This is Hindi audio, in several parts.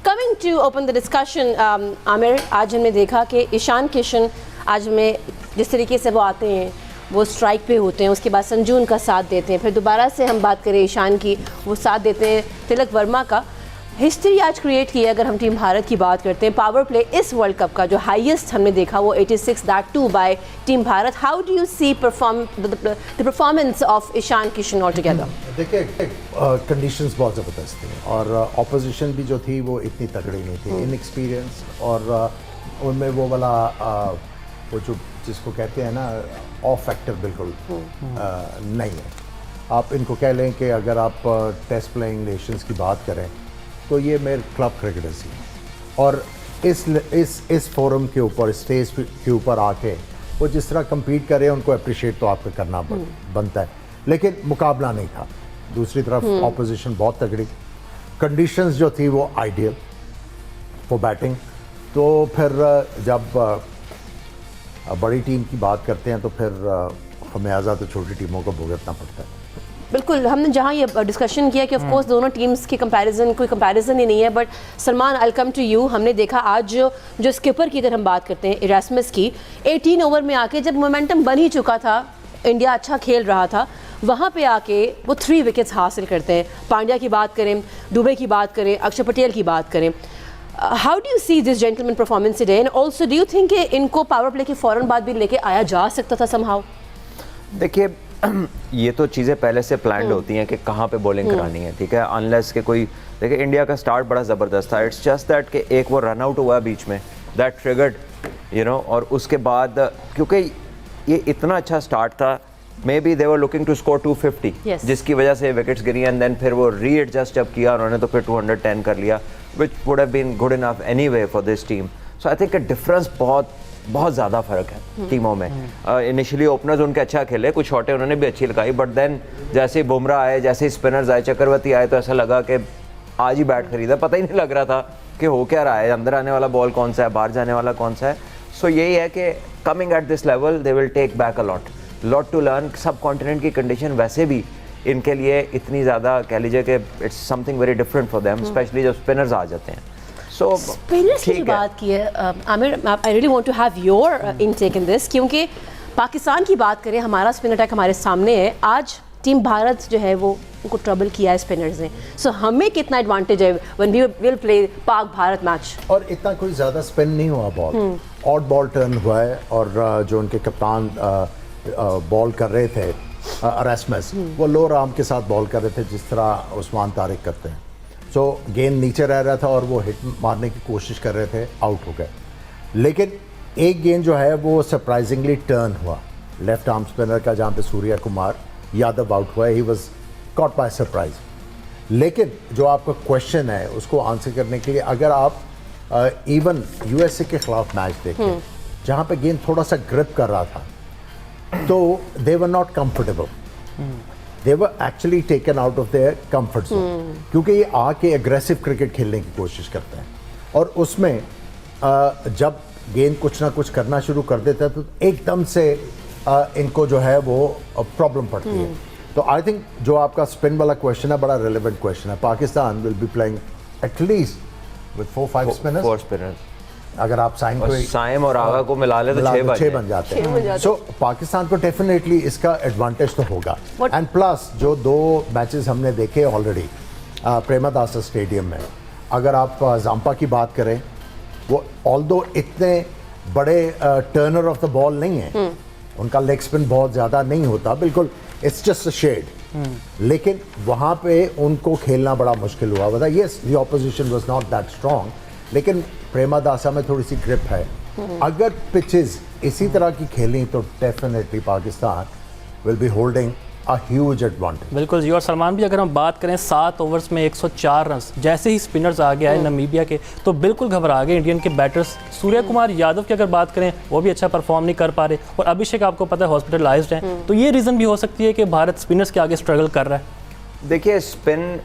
Coming to open the discussion, Aamir, आज हमने देखा कि ईशान किशन आज में जिस तरीके से वो आते हैं, वो स्ट्राइक पे होते हैं, उसके बाद संजू उनका साथ देते हैं, फिर दोबारा से हम बात करें ईशान की, वो साथ देते हैं तिलक वर्मा का। हिस्ट्री आज क्रिएट की है। अगर हम टीम भारत की बात करते हैं, पावर प्ले इस वर्ल्ड कप का जो हाईएस्ट हमने देखा वो 86, that too by team Bharat. How do you see the performance of Ishan Kishan all together? देखिए, कंडीशंस बहुत ज़बरदस्त थी और ऑपोजिशन भी जो थी वो इतनी तगड़ी नहीं थी, इनएक्सपीरियंस, और उनमें वो वाला वो जो जिसको कहते हैं ना ऑफ फैक्टर बिल्कुल नहीं है। आप इनको कह लें कि अगर आप टेस्ट प्लेइंग नेशंस की बात करें तो ये मेरे क्लब क्रिकेटर्स ही हैं, और इस फोरम के ऊपर, स्टेज के ऊपर आके वो जिस तरह compete कर रहे हैं उनको अप्रिशिएट तो आपको करना बनता है, लेकिन मुकाबला नहीं था। दूसरी तरफ ऑपोजिशन बहुत तगड़ी, कंडीशंस जो थी वो आइडियल फॉर बैटिंग। तो फिर जब बड़ी टीम की बात करते हैं तो फिर हमें तो छोटी टीमों को भुगतना पड़ता है। बिल्कुल, हमने जहाँ ये डिस्कशन किया कि ऑफ कोर्स दोनों टीम्स की कंपैरिजन कोई कंपैरिजन ही नहीं है, but Salman, I come to you. हमने देखा आज जो स्किपर की अगर हम बात करते हैं इरास्मस की, 18 ओवर में आके जब मोमेंटम बन ही चुका था, इंडिया अच्छा खेल रहा था, वहाँ पे आके वो 3 विकेट्स हासिल करते हैं। पांड्या की बात करें, दुबे की बात करें, अक्षर पटेल की बात करें, how do you see this gentleman performance today, and also do you think कि इनको पावर प्ले के फ़ौरन बाद भी लेके आया जा सकता था समहाउ? देखिए, ये तो चीज़ें पहले से प्लान्ड होती हैं कि कहाँ पे बॉलिंग करानी है, ठीक है, अनलेस के कोई, देखिए इंडिया का स्टार्ट बड़ा ज़बरदस्त था। इट्स जस्ट दैट कि एक वो रन आउट हुआ बीच में, दैट ट्रिगर्ड, यू नो, और उसके बाद क्योंकि ये इतना अच्छा स्टार्ट था, maybe they were looking to score 250, जिसकी वजह से विकेट्स गिरी, एंड देन फिर वो रीएडजस्ट जब किया उन्होंने तो फिर 210 कर लिया, which would have been good enough anyway for this team. So I think difference बहुत ज़्यादा फ़र्क है टीमों में। इनिशियली ओपनर्स उनके अच्छा खेले, कुछ शॉटें उन्होंने भी अच्छी लगाई, बट देन जैसे ही बुमराह आए, जैसे ही स्पिनर्स आए, चक्रवर्ती आए, तो ऐसा लगा कि आज ही बैट खरीदा, पता ही नहीं लग रहा था कि हो क्या रहा है, अंदर आने वाला बॉल कौन सा है, बाहर जाने वाला कौन सा है। सो यही है कि coming at this level they will take back a lot to learn. Subcontinent की कंडीशन वैसे भी इनके लिए इतनी ज़्यादा, कह लीजिए कि it's something very different for them, especially जब स्पिनर्स आ जाते हैं। सो स्पिनर्स की बात की है, Aamir, I really want to have your intake in this, क्योंकि पाकिस्तान की बात करें, हमारा स्पिन अटैक हमारे सामने है। आज टीम भारत जो है वो उनको ट्रबल किया है स्पिनर्स ने, सो हमें कितना एडवांटेज है when we will play Pak Bharat match? और इतना कोई ज़्यादा स्पिन नहीं हुआ बॉल, ऑड बॉल टर्न हुआ है, और जो उनके कप्तान बॉल कर रहे थे इरास्मस, वो लोअर आर्म के साथ बॉल कर रहे थे जिस तरह उस्मान तारिक करते हैं। सो गेंद नीचे रह रहा था और वो हिट मारने की कोशिश कर रहे थे, आउट हो गए। लेकिन एक गेंद जो है वो सरप्राइजिंगली टर्न हुआ लेफ्ट आर्म स्पिनर का, जहाँ पे सूर्या कुमार यादव आउट हुआ, he was caught by surprise. लेकिन जो आपका क्वेश्चन है उसको आंसर करने के लिए, अगर आप इवन यूएसए के खिलाफ मैच देखें जहाँ पे गेंद थोड़ा सा ग्रिप कर रहा था, तो they were not comfortable, they were actually taken out of their comfort zone, क्योंकि ये आके एग्रेसिव क्रिकेट खेलने की कोशिश करते हैं, और उसमें जब गेंद कुछ ना कुछ करना शुरू कर देता है तो एकदम से इनको जो है वो प्रॉब्लम पड़ती है। तो आई थिंक जो आपका स्पिन वाला क्वेश्चन है बड़ा रेलेवेंट क्वेश्चन है। Pakistan will be playing at least with 4-5 spinners. अगर आप साइम और आगा को मिला ले तो 6 बन जाते हैं। सो पाकिस्तान को डेफिनेटली इसका एडवांटेज तो होगा। एंड प्लस जो 2 मैचेस हमने देखे ऑलरेडी प्रेमदासा स्टेडियम में, अगर आप जाम्पा की बात करें, वो ऑल्दो इतने बड़े टर्नर ऑफ द बॉल नहीं है, उनका लेग स्पिन बहुत ज़्यादा नहीं होता, बिल्कुल इट्स जस्ट अ शेड, लेकिन वहाँ पे उनको खेलना बड़ा मुश्किल हुआ था। Yes, the opposition was not that strong, लेकिन प्रेमदासा में थोड़ी सी ग्रिप है। अगर पिचेस इसी तरह की खेलें तो definitely Pakistan will be holding a huge advantage. बिल्कुल जी। और सलमान भी, अगर हम बात करें 7 ओवर्स में 104 रन, जैसे ही स्पिनर्स आ गया है नामीबिया के, तो बिल्कुल घबरा गए इंडियन के बैटर्स। सूर्या कुमार यादव की अगर बात करें, वो भी अच्छा परफॉर्म नहीं कर पा रहे, और अभिषेक आपको पता है हॉस्पिटलाइज्ड हैं, तो ये रीज़न भी हो सकती है कि भारत स्पिनर्स के आगे स्ट्रगल कर रहा है। देखिए, स्पिन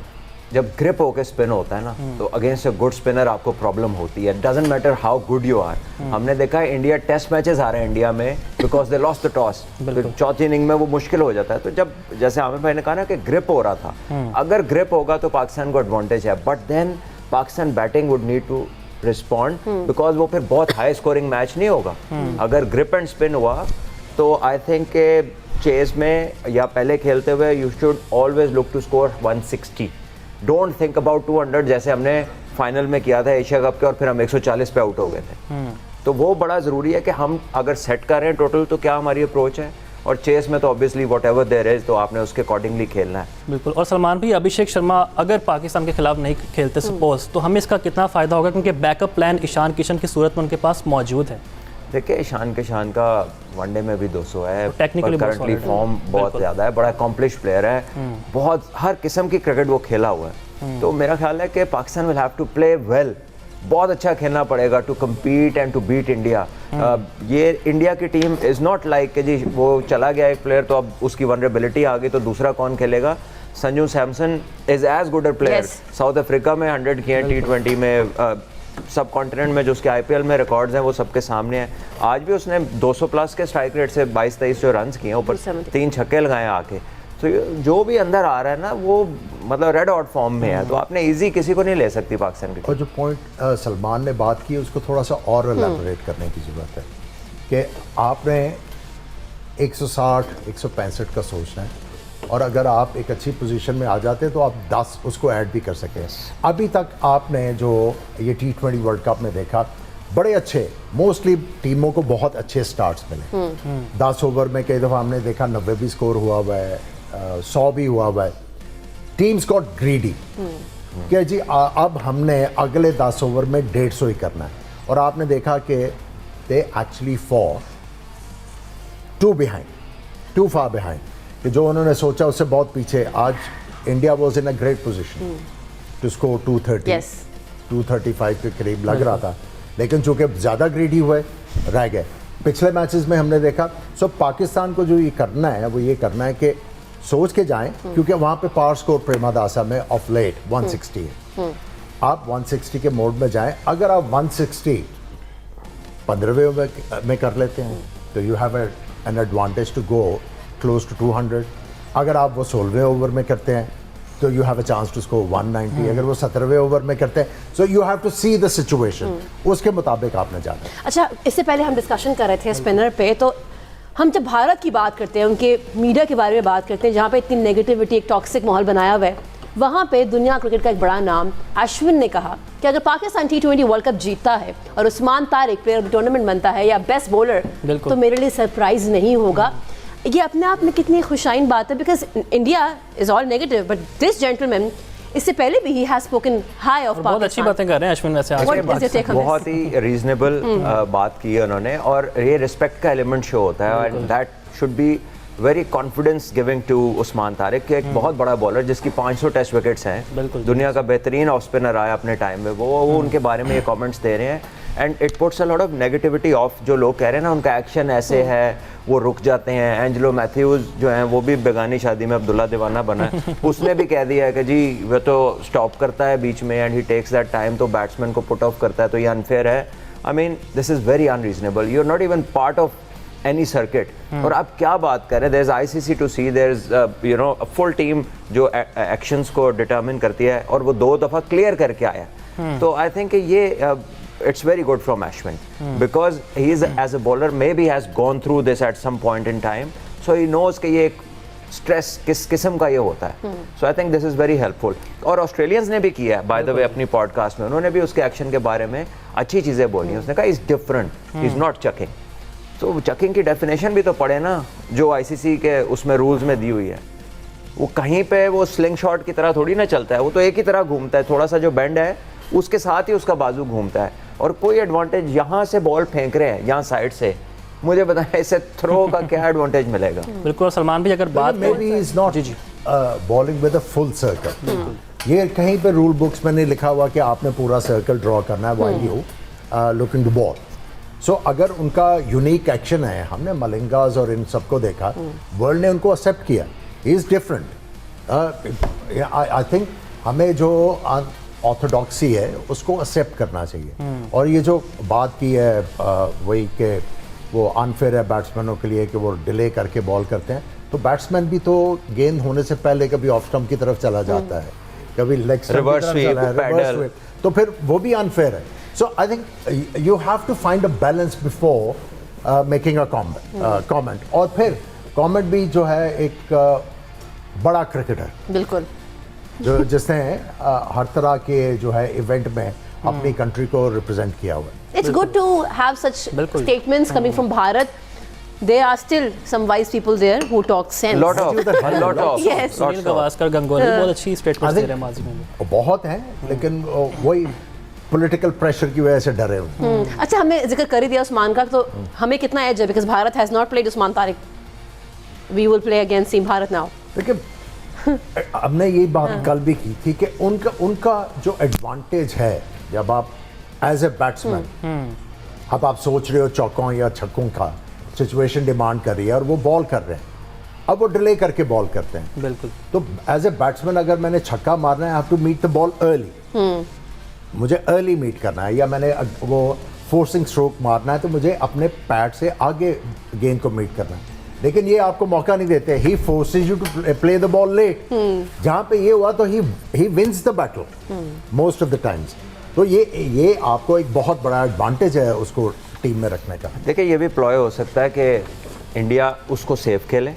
जब ग्रिप होकर स्पिन होता है ना, तो अगेंस्ट अ गुड स्पिनर आपको प्रॉब्लम होती है। Doesn't matter how good you are. हमने देखा है इंडिया टेस्ट मैचेस आ रहे हैं इंडिया में because they lost the toss, तो चौथी इनिंग में वो मुश्किल हो जाता है। तो जब जैसे आमिर भाई ने कहा ना कि ग्रिप हो रहा था, अगर ग्रिप होगा तो पाकिस्तान को एडवांटेज है, but then Pakistan batting would need to respond, because वो फिर बहुत हाई स्कोरिंग मैच नहीं होगा। अगर ग्रिप एंड स्पिन हुआ तो आई थिंक के चेस में या पहले खेलते हुए you should always look to score 160, don't think about 200 जैसे हमने फाइनल में किया था एशिया कप के, और फिर हम 140 पे आउट हो गए थे। तो वो बड़ा ज़रूरी है कि हम अगर सेट कर रहे हैं टोटल तो क्या हमारी अप्रोच है, और चेस में तो obviously whatever there is तो आपने उसके अकॉर्डिंगली खेलना है। बिल्कुल। और सलमान भाई, अभिषेक शर्मा अगर पाकिस्तान के खिलाफ नहीं खेलते सपोज, तो हमें इसका कितना फ़ायदा होगा, क्योंकि बैकअप प्लान ईशान किशन की सूरत में उनके पास मौजूद है। देखिए ईशान किशन का वनडे में भी 200 है, टेक्निकली करंटली फॉर्म बहुत ज़्यादा है, बड़ा अकॉम्प्लिश प्लेयर है, बहुत हर किस्म की क्रिकेट वो खेला हुआ है। तो मेरा ख्याल है कि Pakistan will have to play well, बहुत अच्छा खेलना पड़ेगा to compete and to beat India. ये इंडिया की टीम इज़ नॉट लाइक कि जी वो चला गया एक प्लेयर तो अब उसकी वनरेबिलिटी आ गई तो दूसरा कौन खेलेगा। Sanju Samson is as good a player, South Africa में 100 किए, T20 में, सब कॉन्टिनेंट में जो उसके IPL में रिकॉर्ड्स हैं वो सबके सामने हैं। आज भी उसने 200 प्लस के स्ट्राइक रेट से 22-23 जो रन्स किए, ऊपर 3 छक्के लगाए आके। तो जो भी अंदर आ रहा है ना वो मतलब रेड हॉट फॉर्म में है, तो आपने इजी किसी को नहीं ले सकती पाकिस्तान की। और जो पॉइंट सलमान ने बात की उसको थोड़ा सा और एलैबोरेट करने की ज़रूरत है कि आपने 160 165 का सोचना है, और अगर आप एक अच्छी पोजीशन में आ जाते हैं तो आप 10 उसको ऐड भी कर सकें। अभी तक आपने जो ये T20 वर्ल्ड कप में देखा, बड़े अच्छे मोस्टली टीमों को बहुत अच्छे स्टार्ट्स मिले। 10 ओवर में कई दफ़ा हमने देखा 90 भी स्कोर हुआ हुआ है, 100 भी हुआ हुआ है। टीम्स गॉट ग्रीडी कि जी अब हमने अगले 10 ओवर में 150 ही करना है, और आपने देखा कि they actually for too far behind, कि जो उन्होंने सोचा उससे बहुत पीछे। आज India was in a great position to score 230, 235 के करीब लग रहा था, लेकिन चूंकि ज़्यादा ग्रीडी हुए रह गए। पिछले मैचेस में हमने देखा। सो पाकिस्तान को जो ये करना है वो ये करना है कि सोच के जाएं, क्योंकि वहाँ पे पावर स्कोर प्रेमादासा में ऑफ लेट 160 है। आप 160 के मोड में जाएं। अगर आप 160 15वें ओवर में कर लेते हैं तो you have an advantage to go close to 200। अगर आप वो 16वें ओवर में करते हैं तो you have a chance to score 190। अगर वो 17वें ओवर में करते हैं, so you have to see the situation, उसके मुताबिक आपने जाना है। अच्छा, इससे पहले हम डिस्कशन कर रहे थे स्पिनर पे, तो हम जब भारत की बात करते हैं, उनके मीडिया के बारे में बात करते हैं, जहाँ पे इतनी नेगेटिविटी, एक टॉक्सिक माहौल बनाया हुआ है, वहाँ पे दुनिया क्रिकेट का एक बड़ा नाम अश्विन ने कहा कि अगर पाकिस्तान T20 वर्ल्ड कप जीतता है और Usman Tariq player of the tournament बनता है या बेस्ट बॉलर, तो मेरे लिए सरप्राइज नहीं होगा। ये अपने आप में कितनी खुशाइन बात है, because India is all negative, but this gentleman इससे पहले भी he has spoken high of बहुत अच्छी बातें कर रहे हैं अश्विन वैसे आज। बहुत ही रीजनेबल बात की है उन्होंने, और ये रिस्पेक्ट का एलिमेंट शो होता है, and that should be very confidence giving to Usman Tariq के, एक बहुत बड़ा बॉलर जिसकी 500 टेस्ट विकेट्स हैं, दुनिया का बेहतरीन ऑफ स्पिनर आया अपने टाइम में, वो उनके बारे में ये कमेंट्स दे रहे हैं। And it puts a lot of negativity of, जो लोग कह रहे हैं ना उनका एक्शन ऐसे है, वो रुक जाते हैं। एंजेलो मैथ्यूज जो हैं वो भी बेगानी शादी में अब्दुल्ला दीवाना बना है, उसने भी कह दिया है कि जी वो तो स्टॉप करता है बीच में and he takes that time, तो बैट्समैन को पुट ऑफ करता है, तो ये अनफेयर है। I mean this is very unreasonable, you are not even part of any circuit. और आप क्या बात कर रहे हैं, there is ICC to see, there is you know a full team जो एक्शंस को डिटरमिन करती है, और वो 2 दफ़ा क्लियर करके आया। तो आई थिंक ये it's very good from Ashwin because he is as a bowler maybe has gone through this at some point in time, so he knows कि ये स्ट्रेस किस किस्म का ये होता है। so I think this is very helpful। और ऑस्ट्रेलियंस ने भी किया है बाय द वे अपनी पॉडकास्ट में, उन्होंने भी उसके एक्शन के बारे में अच्छी चीज़ें बोली। उसने कहा इज़ डिफरेंट, इज़ नॉट चकिंग। तो चकिंग की डेफिनेशन भी तो पढ़े ना, जो ICC के उसमें रूल्स में दी हुई है। वो कहीं पे वो स्लिंग शॉट की तरह थोड़ी ना चलता है, वो तो एक ही तरह घूमता है, थोड़ा सा जो बेंड है उसके साथ ही उसका बाजू घूमता है, और कोई एडवांटेज यहाँ से बॉल फेंक रहे हैं यहाँ साइड से, मुझे बताएं इससे थ्रो का क्या एडवांटेज मिलेगा। बिल्कुल। सलमान भी अगर बात maybe is not bowling with a full circle, ये कहीं पे रूल बुक्स में नहीं लिखा हुआ कि आपने पूरा सर्कल ड्रॉ करना है while you looking to ball। सो अगर उनका यूनिक एक्शन है, हमने मलिंगाज और इन सबको देखा, वर्ल्ड ने उनको एक्सेप्ट किया, he is different. I think हमें जो ऑर्थोडॉक्सी है उसको एक्सेप्ट करना चाहिए। और ये जो बात की है वही कि वो अनफेयर है बैट्समैनों के लिए कि वो डिले करके बॉल करते हैं, तो बैट्समैन भी तो गेंद होने से पहले कभी ऑफ स्टंप की तरफ चला जाता है, कभी लेग स्टंप की तरफ चला है, रिवर्स स्वीप। तो फिर वो भी अनफेयर है. So I think you have to find a balance before making a comment. और फिर कमेंट भी जो है एक बड़ा क्रिकेटर बिल्कुल जो जिसने हर तरह के जो है इवेंट में अपनी कंट्री को रिप्रेजेंट किया हुआ है. It's good to have such बिल्कुल. statements coming from Bharat. There are still some wise people there who talk sense. lot of Yes. Sunil Gavaskar Gangoli बहुत अच्छी स्टेटमेंट दे रहे हैं माजी में. बहुत हैं लेकिन वही पॉलिटिकल प्रेशर की वजह से डरे हुए. अच्छा, हमने जिक्र कर ही दिया उस्मान का, तो हमें कितना एज है because Bharat has not played Usman Tariq. We will play against team Bharat now. देखिए हमने यही बात कल भी की थी कि उनका जो एडवांटेज है जब आप एज ए बैट्समैन अब आप सोच रहे हो चौकों या छक्कों का, सिचुएशन डिमांड कर रही है और वो बॉल कर रहे हैं, अब वो डिले करके बॉल करते हैं. बिल्कुल. तो एज ए बैट्समैन अगर मैंने छक्का मारना है, I have to meet the ball early. मुझे अर्ली मीट करना है, या मैंने वो फोर्सिंग स्ट्रोक मारना है तो मुझे अपने पैड से आगे गेंद को मीट करना है. लेकिन ये आपको मौका नहीं देते. He forces you to play the ball late. जहाँ पे ये हुआ तो he wins the battle most of the times. तो ये आपको एक बहुत बड़ा एडवांटेज है उसको टीम में रखने का. देखिए ये भी प्लॉय हो सकता है कि इंडिया उसको सेफ खेले.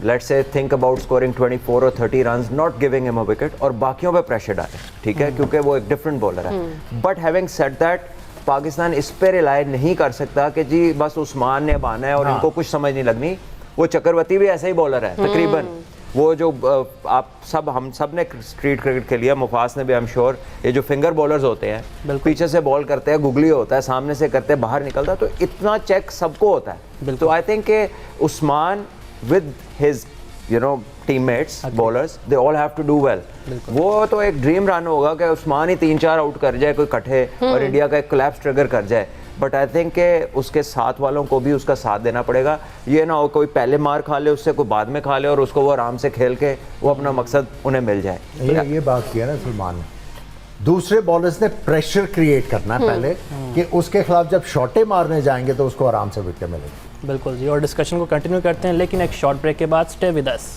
Let's say think about scoring 24 और 30 runs, not giving him a wicket, और बाकियों पे प्रेशर डाले. ठीक है, क्योंकि वो एक डिफरेंट बॉलर है. But having said that, Pakistan इस पे रिलाई नहीं कर सकता कि जी बस उस्मान ने बाना है और इनको कुछ समझ नहीं लगनी. वो चक्रवर्ती भी ऐसा ही बॉलर है तकरीबन. वो जो हम सब ने स्ट्रीट क्रिकेट खेली है, मुफास ने भी, आई एम श्योर. ये जो फिंगर बॉलर्स होते हैं, पीछे से बॉल करते हैं, गुगली होता है, सामने से करते हैं, बाहर निकलता है, तो इतना चेक सबको होता है. तो आई थिंक कि Usman with his teammates bowlers, they all have to do well. वो तो एक ड्रीम रन होगा कि उस्मान ही 3-4 आउट कर जाए कोई इकट्ठे और इंडिया का एक कोलैप्स ट्रिगर कर जाए. बट आई थिंक के उसके साथ वालों को भी उसका साथ देना पड़ेगा. ये ना हो कोई पहले मार खा ले उससे, कोई बाद में खा ले और उसको वो आराम से खेल के वो अपना मकसद उन्हें मिल जाए. ये बात किया ना सलमान ने, दूसरे बॉलर्स ने प्रेशर क्रिएट करना है पहले कि उसके खिलाफ जब शॉटे मारने जाएंगे तो उसको आराम से विकेट मिलेगी. बिल्कुल जी. और डिस्कशन को कंटिन्यू करते हैं लेकिन एक शॉर्ट ब्रेक के बाद. Stay with us.